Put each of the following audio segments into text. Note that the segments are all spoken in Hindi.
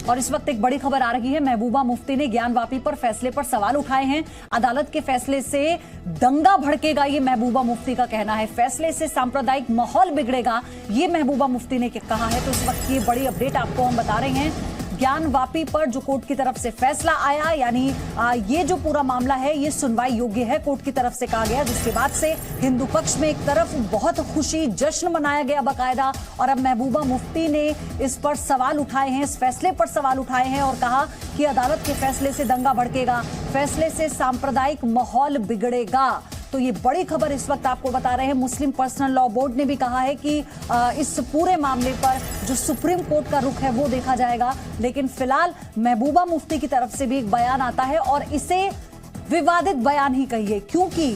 और इस वक्त एक बड़ी खबर आ रही है। महबूबा मुफ्ती ने ज्ञानवापी पर फैसले पर सवाल उठाए हैं। अदालत के फैसले से दंगा भड़केगा, ये महबूबा मुफ्ती का कहना है। फैसले से सांप्रदायिक माहौल बिगड़ेगा, ये महबूबा मुफ्ती ने कहा है। तो इस वक्त ये बड़ी अपडेट आपको हम बता रहे हैं। ज्ञानवापी पर जो कोर्ट की तरफ से फैसला आया, यानी ये जो पूरा मामला है ये सुनवाई योग्य है, कोर्ट की तरफ से कहा गया, जिसके बाद से हिंदू पक्ष में एक तरफ बहुत खुशी, जश्न मनाया गया बाकायदा, और अब महबूबा मुफ्ती ने इस पर सवाल उठाए हैं, इस फैसले पर सवाल उठाए हैं और कहा कि अदालत के फैसले से दंगा भड़केगा, फैसले से सांप्रदायिक माहौल बिगड़ेगा। तो ये बड़ी खबर इस वक्त आपको बता रहे हैं। मुस्लिम पर्सनल लॉ बोर्ड ने भी कहा है कि इस पूरे मामले पर जो सुप्रीम कोर्ट का रुख है वो देखा जाएगा, लेकिन फिलहाल महबूबा मुफ्ती की तरफ से भी एक बयान आता है और इसे विवादित बयान ही कहिए, क्योंकि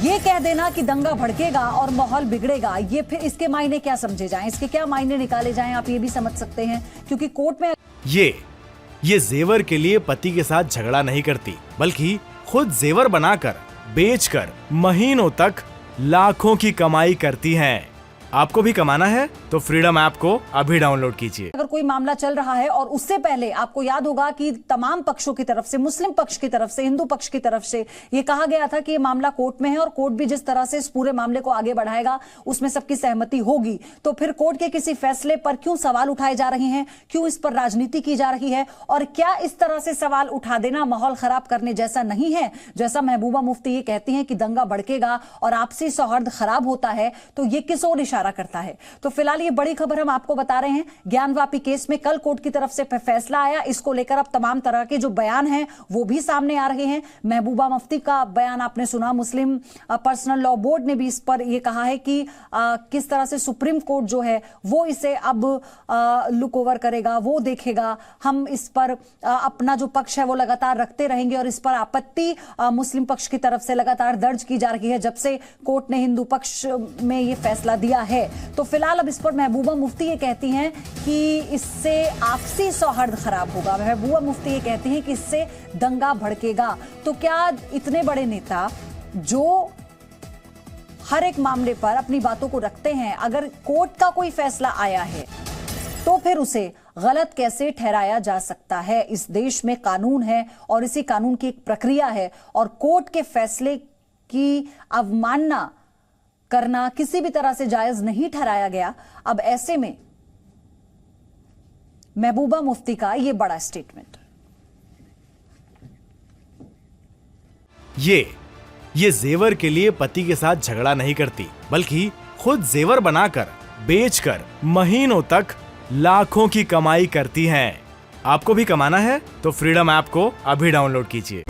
ये कह देना कि दंगा भड़केगा और माहौल बिगड़ेगा, ये फिर इसके मायने क्या समझे जाएं, इसके क्या मायने निकाले जाएं, आप ये भी समझ सकते हैं। क्योंकि कोर्ट में ये जेवर के लिए पति के साथ झगड़ा नहीं करती, बल्कि खुद जेवर बनाकर बेचकर महीनों तक लाखों की कमाई करती हैं। आपको भी कमाना है तो फ्रीडम ऐप को अभी डाउनलोड कीजिए। अगर कोई मामला चल रहा है और उससे पहले आपको याद होगा कि तमाम पक्षों की तरफ से, मुस्लिम पक्ष की तरफ से, हिंदू पक्ष की तरफ से ये कहा गया था कि ये मामला कोर्ट में है और कोर्ट भी जिस तरह से इस पूरे मामले को आगे बढ़ाएगा उसमें सबकी सहमति होगी। तो फिर कोर्ट के किसी फैसले पर क्यों सवाल उठाए जा रहे हैं, क्यों इस पर राजनीति की जा रही है, और क्या इस तरह से सवाल उठा देना माहौल खराब करने जैसा नहीं है? जैसा महबूबा मुफ्ती ये कहती हैं कि दंगा भड़केगा और आपसी सौहार्द खराब होता है, तो ये किस ओर इशारा करता है? तो फिलहाल ये बड़ी खबर हम आपको बता रहे हैं। ज्ञानवापी केस में कल कोर्ट की तरफ से फैसला आया, इसको लेकर अब तमाम तरह के जो बयान हैं वो भी सामने आ रहे हैं। महबूबा मुफ्ती का बयान आपने सुना, मुस्लिम पर्सनल लॉ बोर्ड ने भी इस पर यह कहा है कि किस तरह से सुप्रीम कोर्ट जो है वो इसे अब लुक ओवर करेगा, वो देखेगा। हम इस पर अपना जो पक्ष है वो लगातार रखते रहेंगे और इस पर आपत्ति मुस्लिम पक्ष की तरफ से लगातार दर्ज की जा रही है जब से कोर्ट ने हिंदू पक्ष में ये फैसला दिया है। तो फिलहाल अब इस पर महबूबा मुफ्ती ये कहती हैं कि इससे आपसी सौहार्द खराब होगा। महबूबा मुफ्ती ये कहती हैं कि इससे दंगा भड़केगा। तो क्या इतने बड़े नेता जो हर एक मामले पर अपनी बातों को रखते हैं, अगर कोर्ट का कोई फैसला आया है तो फिर उसे गलत कैसे ठहराया जा सकता है? इस देश में कानून है और इसी कानून की एक प्रक्रिया है और कोर्ट के फैसले की अवमानना करना किसी भी तरह से जायज नहीं ठहराया गया। अब ऐसे में महबूबा मुफ्ती का यह बड़ा स्टेटमेंट। ये जेवर के लिए पति के साथ झगड़ा नहीं करती, बल्कि खुद जेवर बनाकर बेचकर महीनों तक लाखों की कमाई करती हैं। आपको भी कमाना है तो फ्रीडम ऐप को अभी डाउनलोड कीजिए।